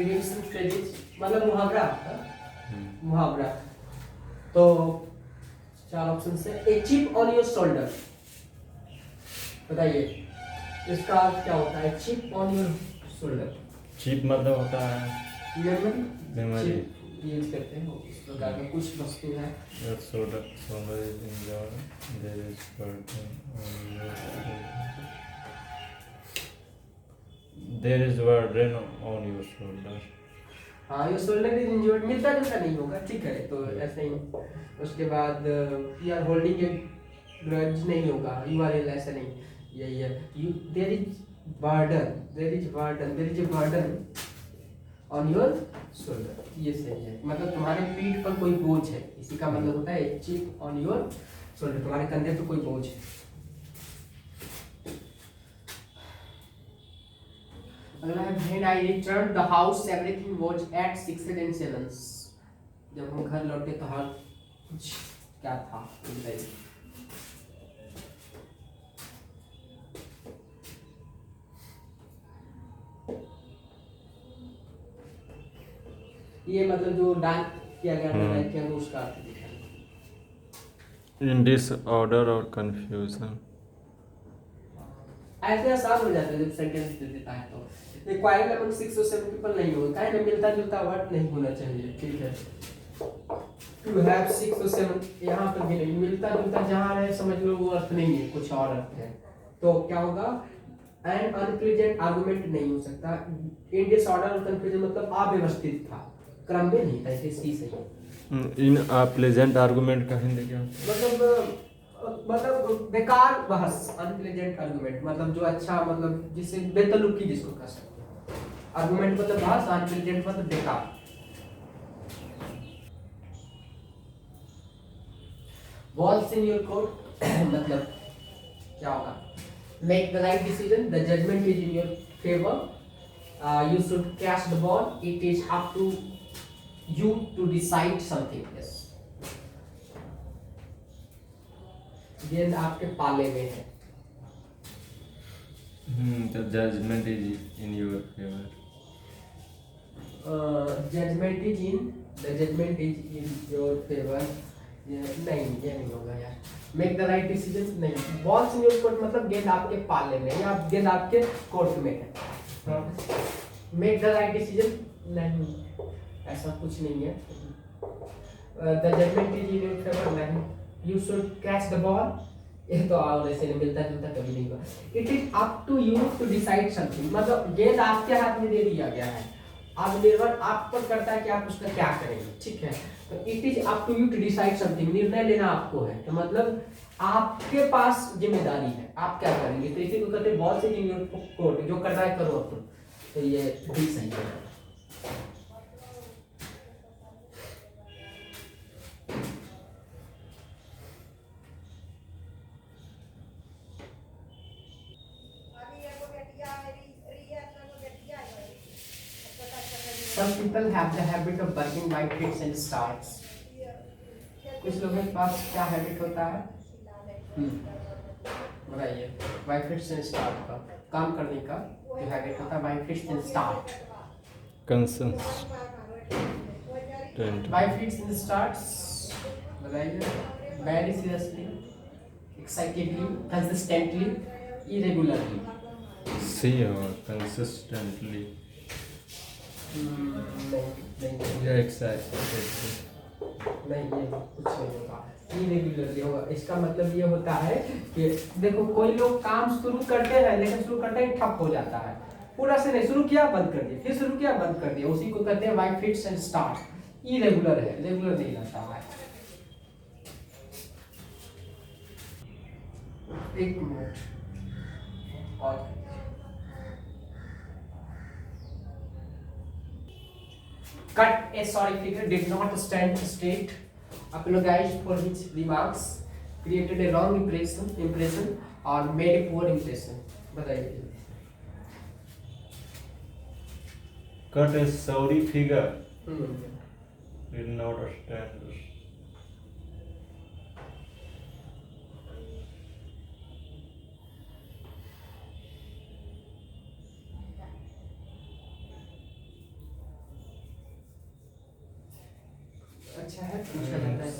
Idiom phrases मतलब मुहावरा आपका मुहावरा। तो चार ऑप्शन से a chip on your shoulder, बताइए इसका अर्थ क्या होता है? Chip on your shoulder. Chip मतलब होता है मेमोरी यूज करते हैं इस प्रकार का कुछ वस्तु है। There is burden on your shoulder. हाँ योर शोल्डर इज इंजर्ड, मिलता जुलता नहीं होगा, ठीक है। तो ऐसे ही उसके बाद you are holding a grudge नहीं होगा, यू आर ऐसा नहीं, यही है you there is burden, there is burden, there is a burden on your shoulder, ये सही है। मतलब तुम्हारे पीठ पर कोई बोझ है, इसी का मतलब होता है चिप ऑन योर शोल्डर, तुम्हारे कंधे पर कोई बोझ है। अगला है when I returned the house everything was at sixes and sevens। जब हम घर लौटे तो हर कुछ क्या था बताइए। ये मतलब जो डांस किया गया था डांस किया उसका अर्थ दिखा In disorder or confusion. ऐसे आसान हो जाता है जब सेंटेंस दे देता है तो। रिक्वायर्ड अमंग 6 और 7 पीपल नहीं होगा, काहे ना मिलता जुलता वर्ड नहीं होना चाहिए, ठीक है। टू हैव 6 और 7 यहाँ पर भी नहीं, मिलता जुलता जहाँ है समझ लो वो अर्थ नहीं है, कुछ और अर्थ है। तो क्या होगा? एन अनप्रेजेंट आर्गुमेंट नहीं हो सकता। इन डिसऑर्डर और कंफ्यूजन मतलब अव्यवस्थित था, क्रम में नहीं था, इसे सी सही है। इन प्लेजेंट आर्गुमेंट का हिंदी क्या? मतलब बेकार बहस, अनप्लेजेंट आर्गुमेंट मतलब जो अच्छा मतलब जिससे बेतलुकी जिसको कह सकते हैं। आर्गुमेंट मतलब बहस, अनप्लेजेंट मतलब बेकार। वॉल्स इन योर कोर्ट मतलब क्या होगा? Make the right decision, the judgement is in your favour, you should catch the ball, it is up to you to decide something. Yes, गेंद आपके पाले में है। The judgment is in your favor. Judgment is in, the judgement is in your favour, नहीं ये नहीं होगा यार। मेक द राइट डिसीजन नहीं। बॉल्स इन योर कोर्ट मतलब गेंद आपके पाले में या गेंद आपके कोर्ट में है। मेक द राइट डिसीजन नहीं, ऐसा कुछ नहीं है। The judgement is in your favour नहीं। You should catch the ball, ये तो और ऐसे मिलता जुलता कभी नहीं हुआ। It is up to you to decide something मतलब गेंद आपके हाथ में दे दिया गया है, अब निर्भर आप पर करता है कि आप उसका क्या करेंगे, ठीक है। तो it is up to you to decide something, निर्णय लेना आपको है, तो मतलब आपके पास जिम्मेदारी है, आप क्या करेंगे। तो इसी को कहते हैं बॉल से इन योर कोर्ट, जो करना है करो अपन। तो ये भी सही है। Some people have the habit of burning by fits and starts। कुछ लोगों के पास क्या हैबिट होता है? बताइए। बाय फिट्स एंड स्टार्ट का काम करने का जो हैबिट होता है, by fits and start. Consistent. By fits and starts बताइए। Very seriously, excitedly, consistently, irregularly. See or consistently. नहीं Yeah, exactly. नहीं, ये कुछ नहीं होगा, इरेगुलरली होगा। इसका मतलब ये होता है कि देखो कोई लोग काम शुरू करते हैं लेकिन शुरू करते ही ठप हो जाता है, पूरा से नहीं, शुरू किया बंद कर दिया, फिर शुरू किया बंद कर दिया, उसी को कहते हैं bye fits and start. Irregular है, रेगुलर नहीं रहता है। एक मिनट और cut a solid figure did not stand straight, apologized for his remarks, created a wrong impression or made a poor impression। बताइए। Cut a sorry figure. Did not stand. अच्छा है, पूछा जाता है।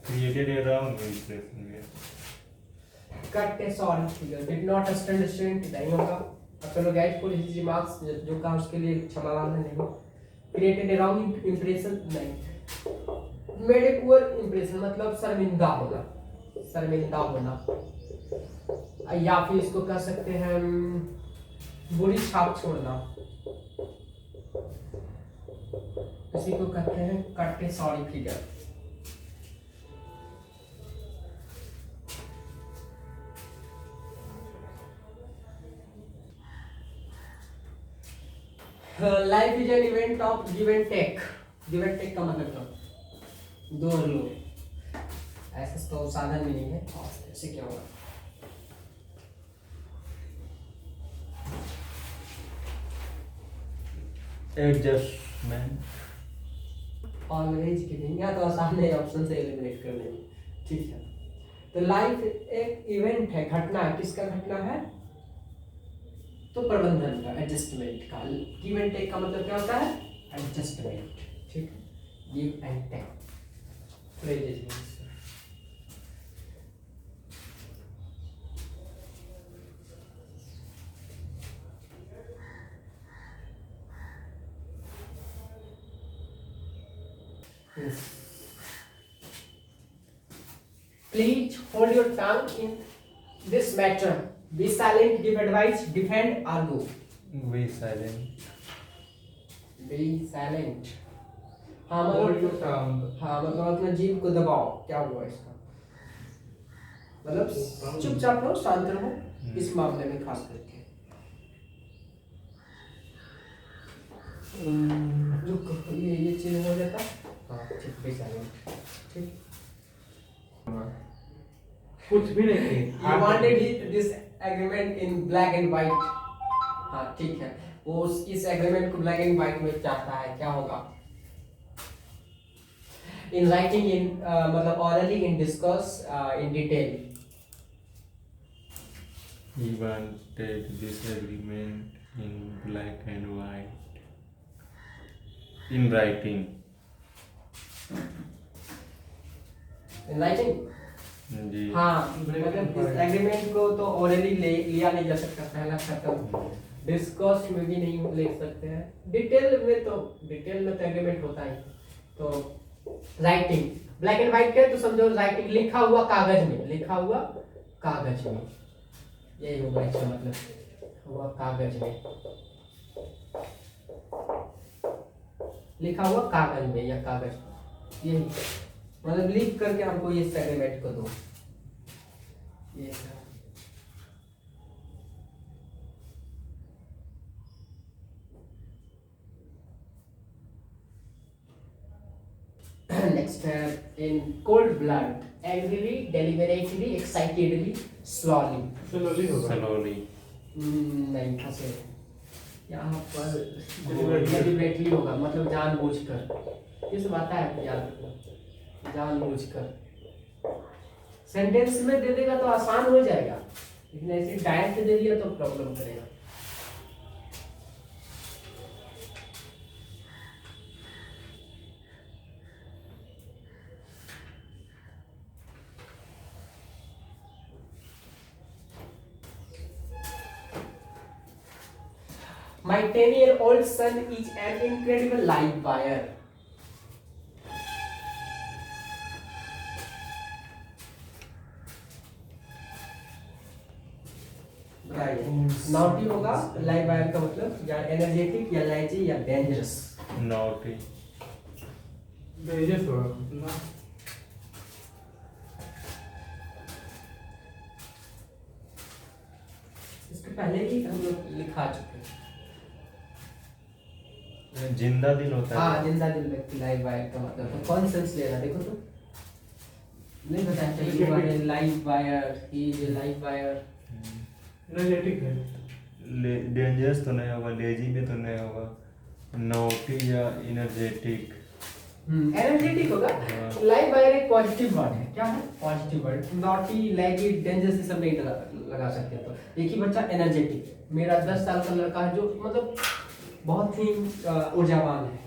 Created a wrong impression. Cut a sorry figure did not understand नहीं होगा। Apologise for his remarks, जो कहा उसके लिए क्षमावान है नहीं। क्रिएटेड ए रॉन्ग इंप्रेशन नहीं। मेड ए पुअर इंप्रेशन मतलब शर्मिंदा होना, शर्मिंदा होना। या फिर इसको कह सकते हैं बुरी छाप छोड़ना, इसी को कहते हैं cut a sorry figure. Life is an event of give and take. Give and take का मतलब क्या? दो और लो। ऐसा तो साधन भी नहीं है, ऐसे क्या होगा? Adjustment. ऑलवेज गिविंग, या तो आसान है ऑप्शन से एलिमिनेट कर लेंगे। ठीक है, तो लाइफ एक इवेंट है, घटना है। किसका घटना है? तो प्रबंधन का, एडजस्टमेंट का। गिव एंड टेक का मतलब क्या होता है? एडजस्टमेंट। ठीक है, give and take. Please hold your tongue in this matter. Be silent, give advice, defend, argue. Be silent. Be silent. हाँ Hold your मतलब tongue. हाँ मतलब अपना जीभ को दबाओ। क्या हुआ इसका? मतलब चुपचाप रहो, शांत रहो, इस मामले में खास करके। रुको, ये चीज हो जाता। हाँ ठीक, be silent। ठीक। कुछ भी नहीं थी। You wanted this agreement in black and white. हाँ ठीक है, वो इस एग्रीमेंट को ब्लैक एंड व्हाइट में चाहता है। क्या होगा? In writing, in मतलब orally, in discuss, in detail. He wanted this agreement in black and white. In writing. In writing? जी। हाँ मतलब इस एग्रीमेंट को तो orally लिया नहीं जा सकता, पहला खत्म। डिस्कस में भी नहीं ले सकते हैं। डिटेल में तो एग्रीमेंट होता ही। तो राइटिंग ब्लैक एंड व्हाइट है तो समझो राइटिंग लिखा हुआ कागज में, लिखा हुआ कागज में, यही होगा इसका मतलब। हुआ कागज में, लिखा हुआ कागज में या कागज पर, यही मतलब लिख करके हमको ये एग्रीमेंट को दो। ये next in cold blood, angrily, deliberately, excitedly, slowly. Slowly होगा। Slowly. नहीं फंसे यहाँ पर। deliberately होगा मतलब जानबूझकर। ये सब आता है याद रखना, जानबूझकर। सेंटेंस में दे देगा तो आसान हो जाएगा, लेकिन ऐसे डायरेक्ट दे दिया तो प्रॉब्लम करेगा। My 10-year-old son is an incredible live wire. Naughty होगा लाइव वायर का मतलब, या एनर्जेटिक या लाइजी या डेंजरस। Naughty. Dangerous होगा ना। इसके पहले ही हम लोग लिखा चुके हैं। जिंदा दिल होता है। हाँ जिंदा दिल व्यक्ति लाइव वायर का मतलब। तो कौन सेंस लेना देखो तो नहीं बताया चाहिए। लाइव वायर, ये लाइव वायर एनर्जेटिक है। डेंजरस तो नहीं होगा, लेजी भी तो नहीं होगा, नोटी या इनर्जेटिक। एनर्जेटिक होगा। लाइव वायर एक पॉजिटिव वर्ड है। क्या है? Positive word. Naughty, lazy, dangerous ये सब नहीं लगा सकते। तो एक ही बच्चा एनर्जेटिक है। मेरा 10 साल का लड़का है जो मतलब बहुत ही ऊर्जावान है।